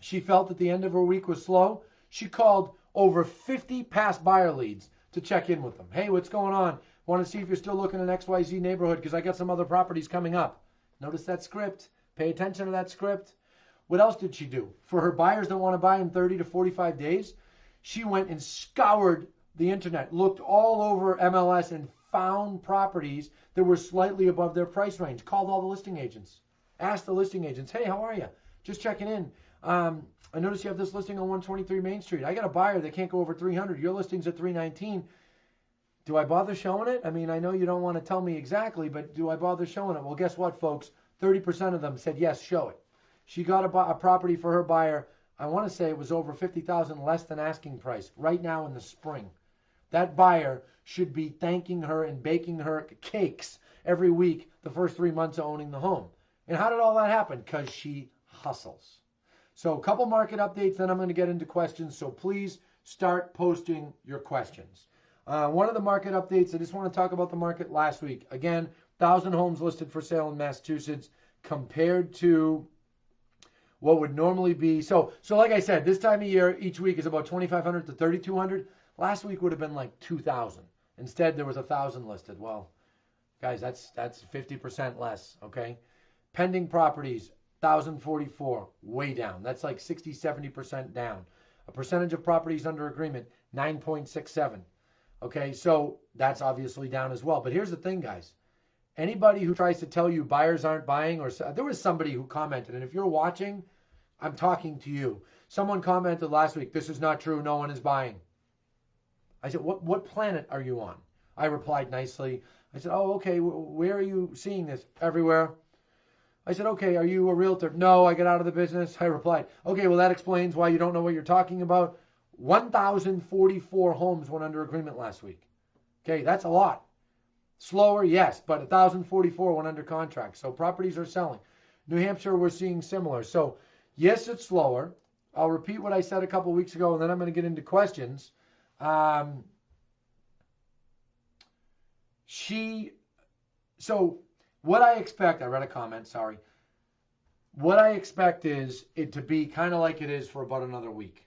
she felt that the end of her week was slow. She called over 50 past buyer leads to check in with them. Hey, what's going on? Want to see if you're still looking in XYZ neighborhood because I got some other properties coming up. Notice that script. Pay attention to that script. What else did she do? For her buyers that want to buy in 30 to 45 days, she went and scoured the internet, looked all over MLS and found properties that were slightly above their price range. Called all the listing agents. Asked the listing agents, hey, how are you? Just checking in. I noticed you have this listing on 123 Main Street. I got a buyer that can't go over 300. Your listing's at 319. Do I bother showing it? I mean, I know you don't want to tell me exactly, but do I bother showing it? Well, guess what, folks? 30% of them said, yes, show it. She got a property for her buyer. I want to say it was over $50,000 less than asking price right now in the spring. That buyer should be thanking her and baking her cakes every week the first 3 months of owning the home. And how did all that happen? Because she hustles. So a couple market updates, then I'm going to get into questions. So please start posting your questions. One of the market updates, I just want to talk about the market last week. Again, 1,000 homes listed for sale in Massachusetts compared to what would normally be. So like I said, this time of year, each week is about 2,500 to 3,200. Last week would have been like 2,000. Instead, there was 1,000 listed. Well, guys, that's 50% less, okay? Pending properties, 1,044, way down. That's like 60, 70% down. A percentage of properties under agreement, 9.67. Okay, so that's obviously down as well. But here's the thing, guys. Anybody who tries to tell you buyers aren't buying, or there was somebody who commented, and if you're watching, I'm talking to you. Someone commented last week, this is not true, no one is buying. I said, what planet are you on? I replied nicely. I said, oh, okay, where are you seeing this? Everywhere. I said, okay, are you a realtor? No, I got out of the business. I replied, okay, well, that explains why you don't know what you're talking about. 1,044 homes went under agreement last week. Okay, that's a lot. Slower, yes, but 1,044 went under contract. So properties are selling. New Hampshire, we're seeing similar. So yes, it's slower. I'll repeat what I said a couple weeks ago, and then I'm going to get into questions. So what I expect, I read a comment, sorry. What I expect is it to be kind of like it is for about another week.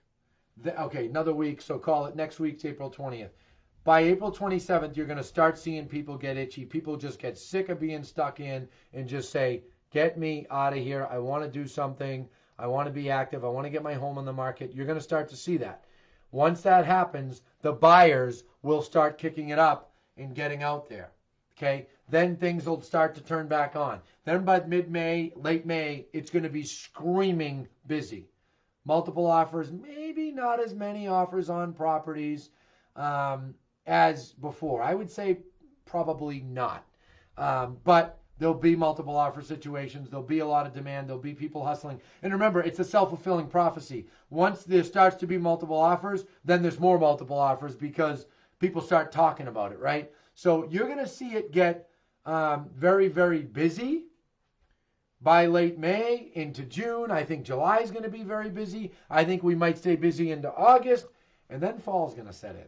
Okay, another week, so call it next week's April 20th. By April 27th, you're going to start seeing people get itchy. People just get sick of being stuck in and just say, get me out of here. I want to do something. I want to be active. I want to get my home on the market. You're going to start to see that. Once that happens, the buyers will start kicking it up and getting out there. Okay? Then things will start to turn back on. Then by mid-May, late May, it's going to be screaming busy. Multiple offers, maybe not as many offers on properties as before. I would say probably not. But there'll be multiple offer situations. There'll be a lot of demand. There'll be people hustling. And remember, it's a self-fulfilling prophecy. Once there starts to be multiple offers, then there's more multiple offers because people start talking about it, right? So you're going to see it get very, very busy by late May into June. I think July is going to be very busy. I think we might stay busy into August, and then fall is going to set in.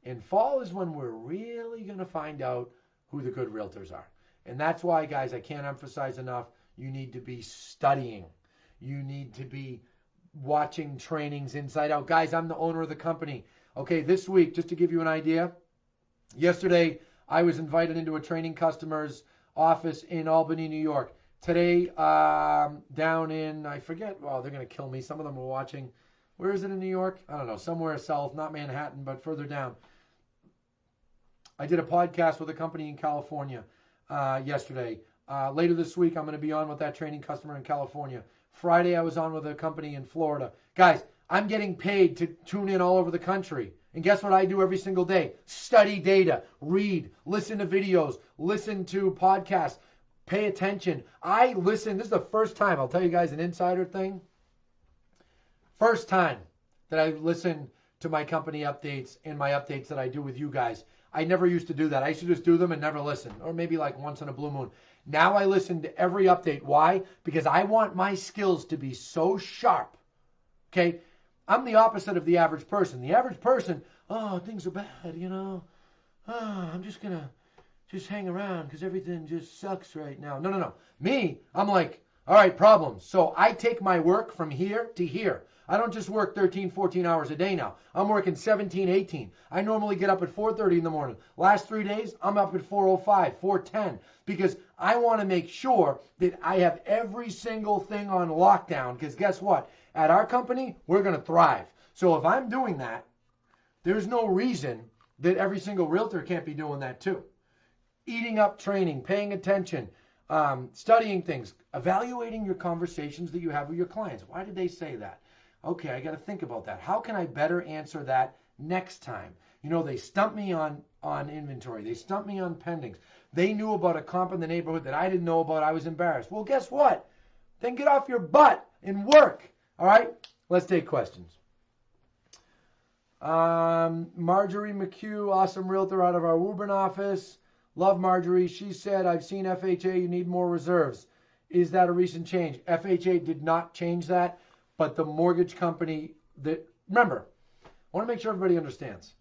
And fall is when we're really going to find out who the good realtors are. And that's why, guys, I can't emphasize enough, you need to be studying. You need to be watching trainings inside out. Guys, I'm the owner of the company. Okay, this week, just to give you an idea, yesterday I was invited into a training customer's office in Albany, New York. Today, down in, I forget, well, they're going to kill me. Some of them are watching. Where is it in New York? I don't know, somewhere south, not Manhattan, but further down. I did a podcast with a company in California yesterday. Later this week, I'm going to be on with that training customer in California. Friday, I was on with a company in Florida. Guys, I'm getting paid to tune in all over the country. And guess what I do every single day? Study data, read, listen to videos, listen to podcasts, pay attention. I listen. This is the first time, I'll tell you guys an insider thing. First time that I listen to my company updates and my updates that I do with you guys. I never used to do that. I used to just do them and never listen, or maybe like once in a blue moon. Now I listen to every update. Why? Because I want my skills to be so sharp. Okay? I'm the opposite of the average person. The average person, oh, things are bad, you know. I'm just going to just hang around because everything just sucks right now. No, no, no. Me, I'm like, all right, problems. So I take my work from here to here. I don't just work 13, 14 hours a day now. I'm working 17, 18. I normally get up at 4:30 in the morning. Last 3 days, I'm up at 4:05, 4:10 because I want to make sure that I have every single thing on lockdown because guess what? At our company, we're going to thrive. So if I'm doing that, there's no reason that every single realtor can't be doing that too. Eating up training, paying attention, studying things, evaluating your conversations that you have with your clients. Why did they say that? Okay, I got to think about that. How can I better answer that next time? You know, they stumped me on inventory. They stumped me on pendings. They knew about a comp in the neighborhood that I didn't know about. I was embarrassed. Well, guess what? Then get off your butt and work. All right? Let's take questions. Marjorie McHugh, awesome realtor out of our Woburn office. Love Marjorie. She said, I've seen FHA, you need more reserves. Is that a recent change? FHA did not change that, but the mortgage company that, remember, I want to make sure everybody understands.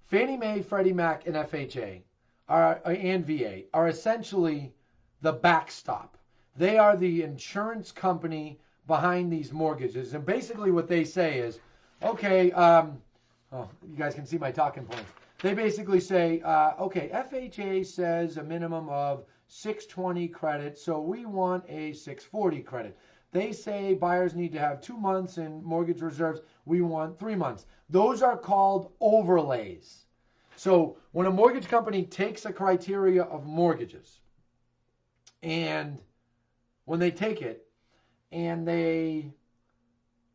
Fannie Mae, Freddie Mac, and FHA and VA are essentially the backstop. They are the insurance company behind these mortgages. And basically what they say is, okay, you guys can see my talking points. They basically say, okay, FHA says a minimum of 620 credit, so we want a 640 credit. They say buyers need to have 2 months in mortgage reserves. We want 3 months. Those are called overlays. So when a mortgage company takes a criteria of mortgages, and when they take it and they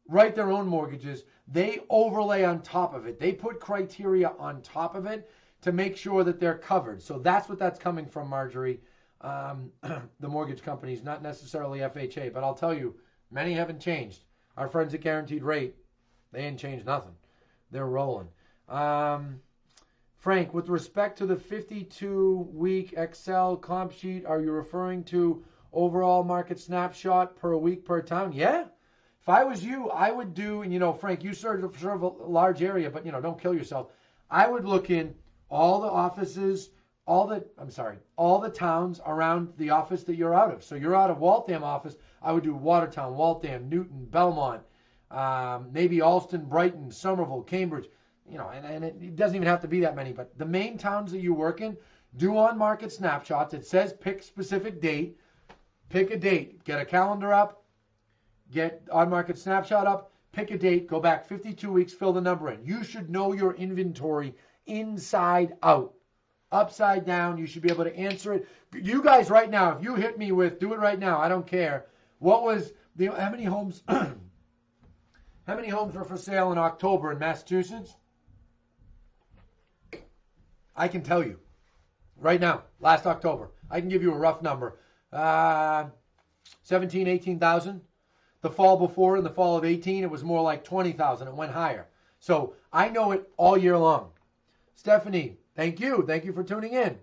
write their own mortgages, they overlay on top of it. They put criteria on top of it to make sure that they're covered. So that's what that's coming from, Marjorie. The mortgage companies, not necessarily FHA, but I'll tell you, many haven't changed. Our friends at Guaranteed Rate, they ain't changed nothing. They're rolling. Frank, with respect to the 52-week Excel comp sheet, are you referring to overall market snapshot per week per town? Yeah. If I was you, I would do, and you know, Frank, you serve a large area, but you know, don't kill yourself. I would look in all the offices, all the towns around the office that you're out of. So you're out of Waltham office, I would do Watertown, Waltham, Newton, Belmont, maybe Alston, Brighton, Somerville, Cambridge, you know, and it doesn't even have to be that many, but the main towns that you work in, do on-market snapshots. It says pick specific date, pick a date, get a calendar up, get on-market snapshot up, pick a date, go back 52 weeks, fill the number in. You should know your inventory inside out. Upside down, you should be able to answer it. You guys right now, if you hit me with, do it right now, I don't care. What was, how many homes, how many homes were for sale in October in Massachusetts? I can tell you right now, last October. I can give you a rough number. 17, 18,000. The fall before, in the fall of 18, it was more like 20,000. It went higher. So I know it all year long. Stephanie, thank you. Thank you for tuning in.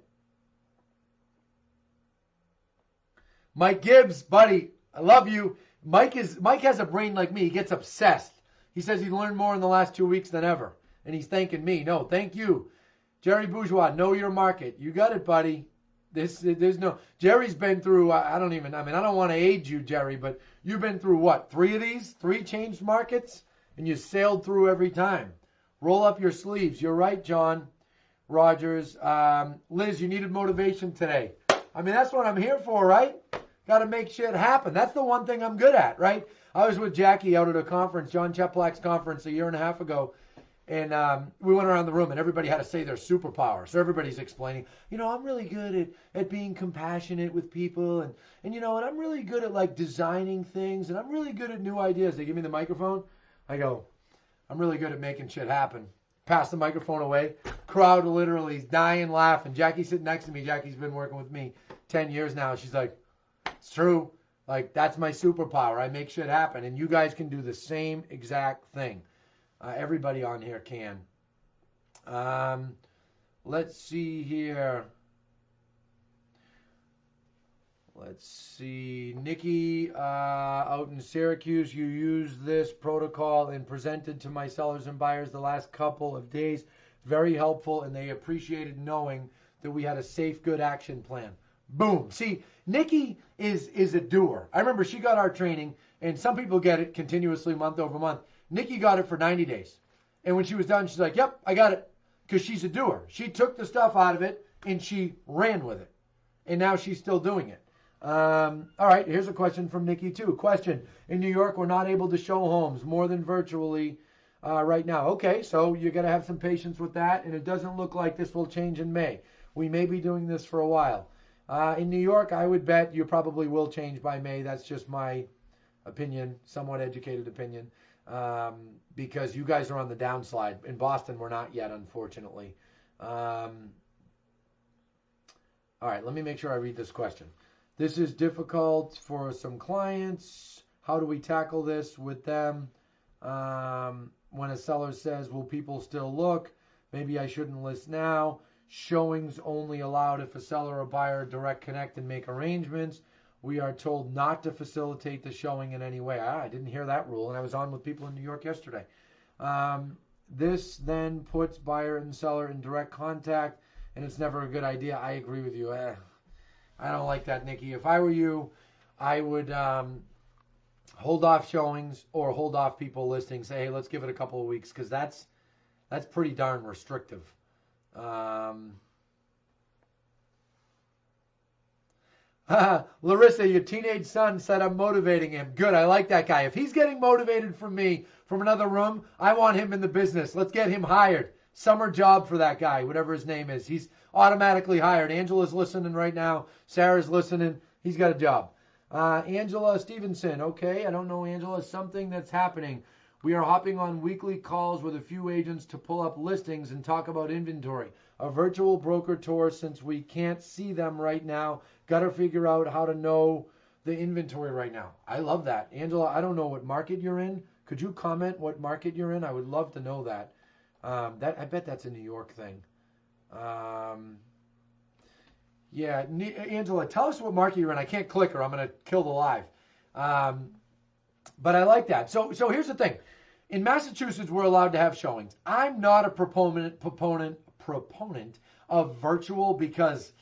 Mike Gibbs, buddy, I love you. Mike has a brain like me. He gets obsessed. He says he learned more in the last 2 weeks than ever. And he's thanking me. No, thank you. Jerry Bourgeois, know your market. You got it, buddy. There's no, Jerry's been through, I don't want to age you, Jerry, but you've been through what, 3 of these? 3 changed markets? And you sailed through every time. Roll up your sleeves. You're right, John Rogers. Liz, you needed motivation today. I mean, that's what I'm here for, right? Got to make shit happen. That's the one thing I'm good at, right? I was with Jackie out at a conference, John Cheplak's conference, a year and a half ago. And we went around the room, and everybody had to say their superpower. So everybody's explaining, you know, I'm really good at being compassionate with people, and you know, and I'm really good at like designing things, and I'm really good at new ideas. They give me the microphone. I go, I'm really good at making shit happen. Pass the microphone away. Crowd literally is dying laughing. Jackie's sitting next to me. Jackie's been working with me 10 years now. She's like, it's true. Like, that's my superpower. I make shit happen. And you guys can do the same exact thing. Everybody on here can. Let's see here. Let's see. Nikki, out in Syracuse, you used this protocol and presented to my sellers and buyers the last couple of days. very helpful, and they appreciated knowing that we had a safe, good action plan. Boom. See, Nikki is a doer. I remember she got our training, and some people get it continuously month over month. Nikki got it for 90 days. And when she was done, she's like, yep, I got it. Because she's a doer. She took the stuff out of it, and she ran with it. And now she's still doing it. All right, here's a question from Nikki, too. Question, in New York, we're not able to show homes more than virtually right now. Okay, so you're going to have some patience with that, and it doesn't look like this will change in May. We may be doing this for a while. In New York, I would bet you probably will change by May. That's just my opinion, somewhat educated opinion, because you guys are on the downslide. In Boston, we're not yet, unfortunately. All right, let me make sure I read this question. This is difficult for some clients. How do we tackle this with them? When a seller says, will people still look? Maybe I shouldn't list now. Showings only allowed if a seller or buyer direct connect and make arrangements. We are told not to facilitate the showing in any way. I didn't hear that rule, and I was on with people in New York yesterday. This then puts buyer and seller in direct contact, and it's never a good idea. I agree with you. I don't like that, Nikki. If I were you, I would hold off showings or hold off people listing. Say, hey, let's give it a couple of weeks, because that's pretty darn restrictive. Larissa, your teenage son said I'm motivating him. Good, I like that guy. If he's getting motivated from me from another room, I want him in the business. Let's get him hired. Summer job for that guy, whatever his name is. He's automatically hired. Angela's listening right now. Sarah's listening. He's got a job. Angela Stevenson. Okay, I don't know, Angela. Something that's happening. We are hopping on weekly calls with a few agents to pull up listings and talk about inventory. A virtual broker tour since we can't see them right now. Got to figure out how to know the inventory right now. I love that. Angela, I don't know what market you're in. Could you comment what market you're in? I would love to know that. I bet that's a New York thing. Yeah, Angela, tell us what market you're in. I can't click or I'm going to kill the live. But I like that. So here's the thing. In Massachusetts, we're allowed to have showings. I'm not a proponent of virtual because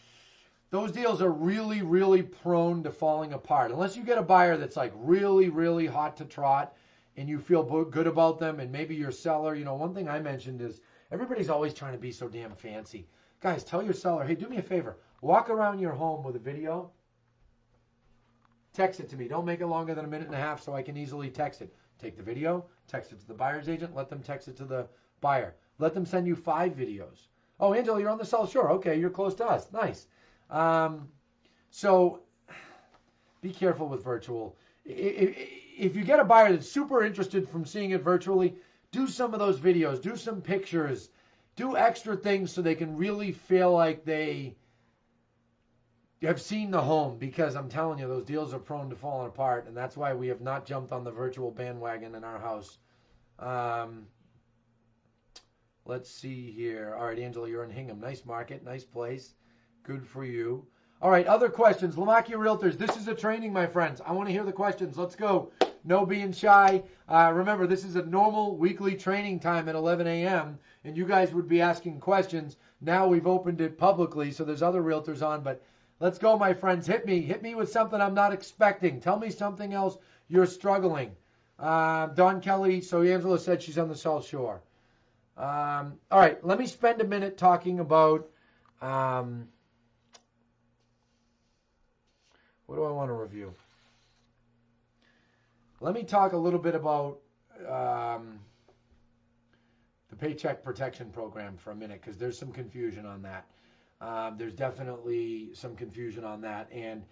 those deals are really, really prone to falling apart. Unless you get a buyer that's like really, really hot to trot and you feel good about them, and maybe your seller, one thing I mentioned is everybody's always trying to be so damn fancy. Guys, tell your seller, hey, do me a favor. Walk around your home with a video. Text it to me. Don't make it longer than a minute and a half so I can easily text it. Take the video, text it to the buyer's agent, let them text it to the buyer. Let them send you 5 videos. Oh, Angela, you're on the South Shore. Okay, you're close to us. Nice. So be careful with virtual. If you get a buyer that's super interested from seeing it virtually, do some of those videos, do some pictures, do extra things so they can really feel like they have seen the home, because I'm telling you, those deals are prone to falling apart, and that's why we have not jumped on the virtual bandwagon in our house. Let's see here. All right, Angela, you're in Hingham. Nice market, nice place. Good for you. All right, other questions. Lamakia Realtors, this is a training, my friends. I want to hear the questions. Let's go. No being shy. Remember, this is a normal weekly training time at 11 a.m., and you guys would be asking questions. Now we've opened it publicly, so there's other realtors on, but let's go, my friends. Hit me. Hit me with something I'm not expecting. Tell me something else you're struggling. Don Kelly, so Angela said she's on the South Shore. All right, let me spend a minute talking about what do I want to review? Let me talk a little bit about the Paycheck Protection Program for a minute, because there's some confusion on that. There's definitely some confusion on that. And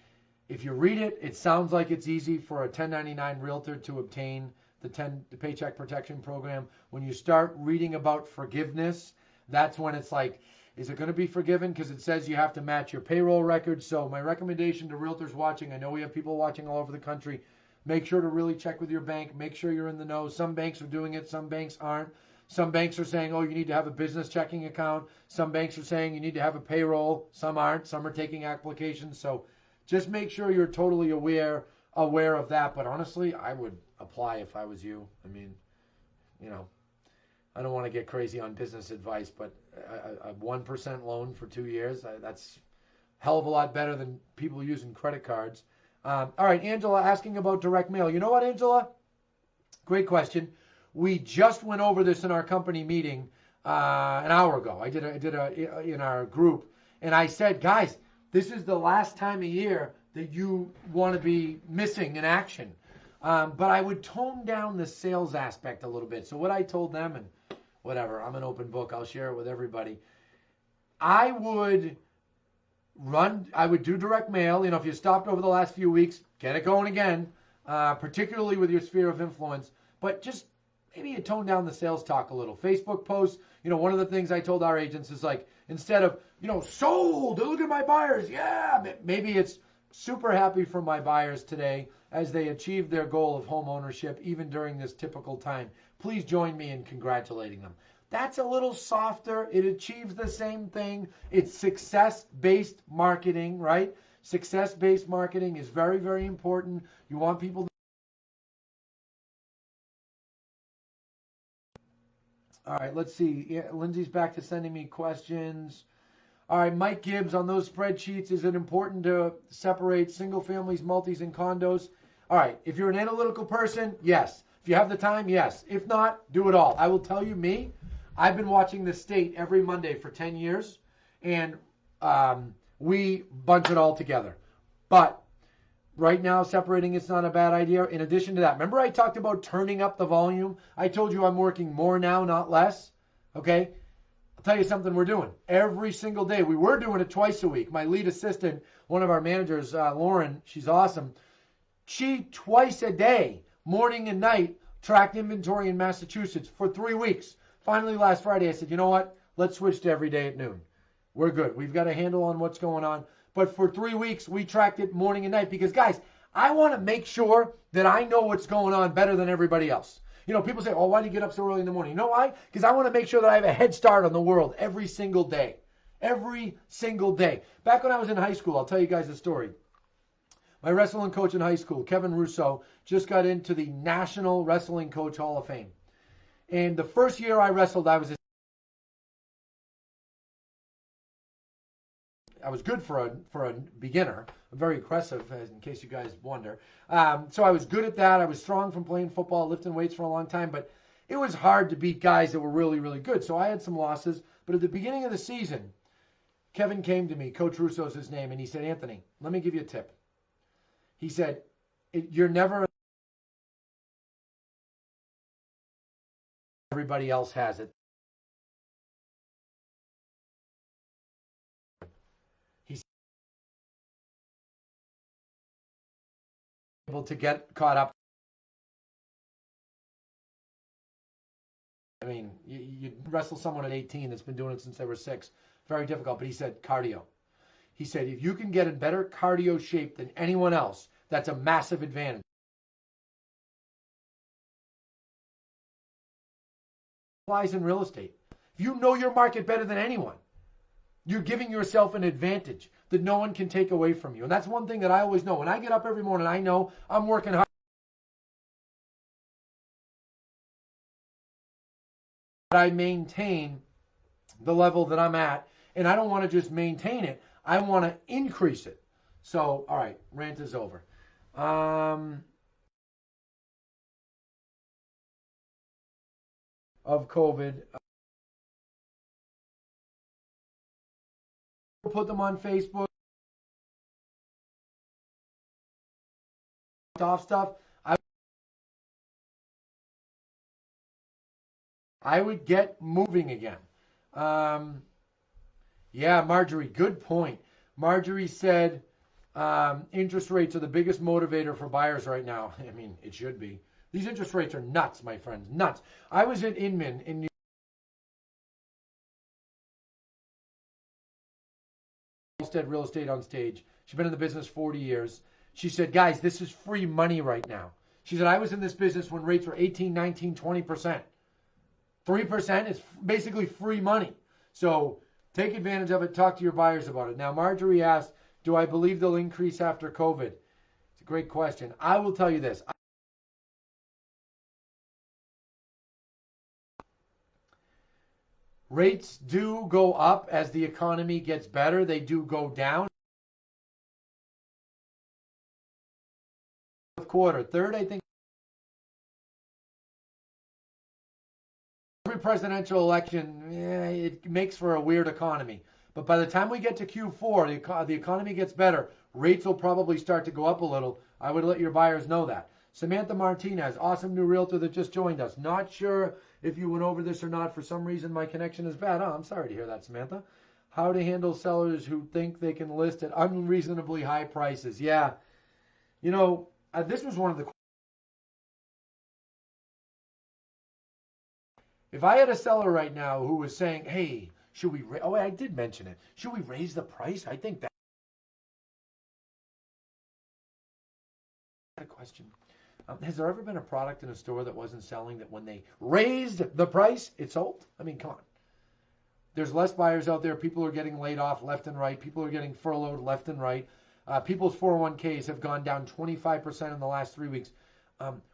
if you read it, it sounds like it's easy for a 1099 realtor to obtain the Paycheck Protection Program. When you start reading about forgiveness, that's when it's like, is it going to be forgiven? Because it says you have to match your payroll records. So my recommendation to realtors watching, I know we have people watching all over the country, make sure to really check with your bank. Make sure you're in the know. Some banks are doing it. Some banks aren't. Some banks are saying, oh, you need to have a business checking account. Some banks are saying you need to have a payroll. Some aren't. Some are taking applications. So just make sure you're totally aware of that. But honestly, I would apply if I was you. I mean, I don't want to get crazy on business advice, but a 1% loan for 2 years, that's a hell of a lot better than people using credit cards. All right, Angela asking about direct mail. You know what, Angela? Great question. We just went over this in our company meeting an hour ago. I did a in our group, and I said, guys, this is the last time of year that you want to be missing in action. But I would tone down the sales aspect a little bit. So what I told them, and whatever, I'm an open book, I'll share it with everybody. I would do direct mail. If you stopped over the last few weeks, get it going again, particularly with your sphere of influence. But just maybe you tone down the sales talk a little. Facebook posts, one of the things I told our agents is like, instead of, sold, look at my buyers. Yeah, maybe it's super happy for my buyers today as they achieve their goal of home ownership, even during this typical time. Please join me in congratulating them. That's a little softer. It achieves the same thing. It's success-based marketing, right? Success-based marketing is very, very important. You want people to... All right, let's see. Yeah, Lindsay's back to sending me questions. All right, Mike Gibbs, on those spreadsheets, is it important to separate single families, multis, and condos? All right, if you're an analytical person, yes. If you have the time, yes. If not, do it all. I will tell you, I've been watching the state every Monday for 10 years, and we bunch it all together. But right now, separating it's not a bad idea. In addition to that, remember I talked about turning up the volume? I told you I'm working more now, not less. Okay? I'll tell you something we're doing. Every single day. We were doing it twice a week. My lead assistant, one of our managers, Lauren, she's awesome. She, twice a day, morning and night, tracked inventory in Massachusetts for 3 weeks. Finally, last Friday, I said, you know what? Let's switch to every day at noon. We're good. We've got a handle on what's going on. But for 3 weeks, we tracked it morning and night because, guys, I want to make sure that I know what's going on better than everybody else. People say, oh, why do you get up so early in the morning? You know why? Because I want to make sure that I have a head start on the world every single day. Every single day. Back when I was in high school, I'll tell you guys a story. My wrestling coach in high school, Kevin Russo, just got into the National Wrestling Coach Hall of Fame. And the first year I wrestled, I was good for a beginner. I'm very aggressive, in case you guys wonder. So I was good at that. I was strong from playing football, lifting weights for a long time. But it was hard to beat guys that were really, really good. So I had some losses. But at the beginning of the season, Kevin came to me, Coach Russo's his name, and he said, Anthony, let me give you a tip. He said, you're never... Everybody else has it. He's able to get caught up. I mean, you wrestle someone at 18 that's been doing it since they were 6. Very difficult. But he said cardio. He said, if you can get in better cardio shape than anyone else, that's a massive advantage. Applies in real estate. If you know your market better than anyone, you're giving yourself an advantage that no one can take away from you. And that's one thing that I always know. When I get up every morning, I know I'm working hard. I maintain the level that I'm at, and I don't want to just maintain it. I want to increase it. So, all right, rant is over. Of COVID. Put them on Facebook. Off stuff. I would get moving again. Yeah, Marjorie, good point. Marjorie said interest rates are the biggest motivator for buyers right now. I mean, it should be. These interest rates are nuts, my friends, nuts. I was at Inman in New York, real estate on stage. She's been in the business 40 years. She said, guys, this is free money right now. She said, I was in this business when rates were 18, 19, 20%. 3% is basically free money. So take advantage of it. Talk to your buyers about it. Now, Marjorie asked, do I believe they'll increase after COVID? It's a great question. I will tell you this. Rates do go up as the economy gets better. They do go down. Quarter. Third, I think every presidential election, it makes for a weird economy. But by the time we get to Q4, the economy gets better. Rates will probably start to go up a little. I would let your buyers know that. Samantha Martinez, awesome new realtor that just joined us. Not sure if you went over this or not. For some reason, my connection is bad. Oh, I'm sorry to hear that, Samantha. How to handle sellers who think they can list at unreasonably high prices. Yeah. You know, this was one of the... If I had a seller right now who was saying, hey, should we... Oh, I did mention it. Should we raise the price? I think that's a question. Has there ever been a product in a store that wasn't selling that when they raised the price, it sold? I mean, come on. There's less buyers out there. People are getting laid off left and right. People are getting furloughed left and right. People's 401ks have gone down 25% in the last 3 weeks.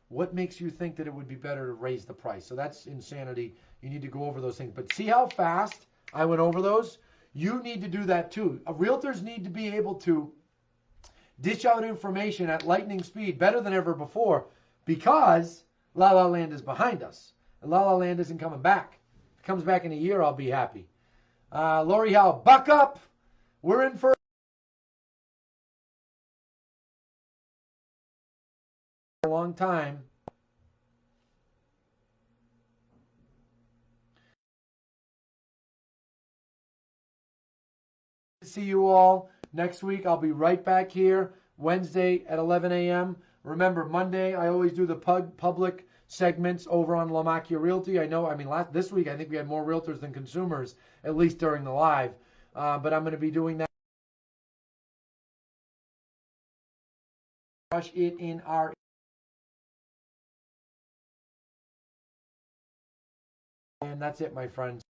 What makes you think that it would be better to raise the price? So that's insanity. You need to go over those things. But see how fast I went over those? You need to do that too. Realtors need to be able to dish out information at lightning speed better than ever before because La La Land is behind us. And La La Land isn't coming back. If it comes back in a year, I'll be happy. Lori Howe, buck up. We're in for a long time. See you all next week. I'll be right back here Wednesday at 11 a.m. Remember, Monday I always do the public segments over on La Macchia Realty. This week I think we had more realtors than consumers, at least during the live. But I'm going to be doing that. Rush it in our... And that's it, my friends.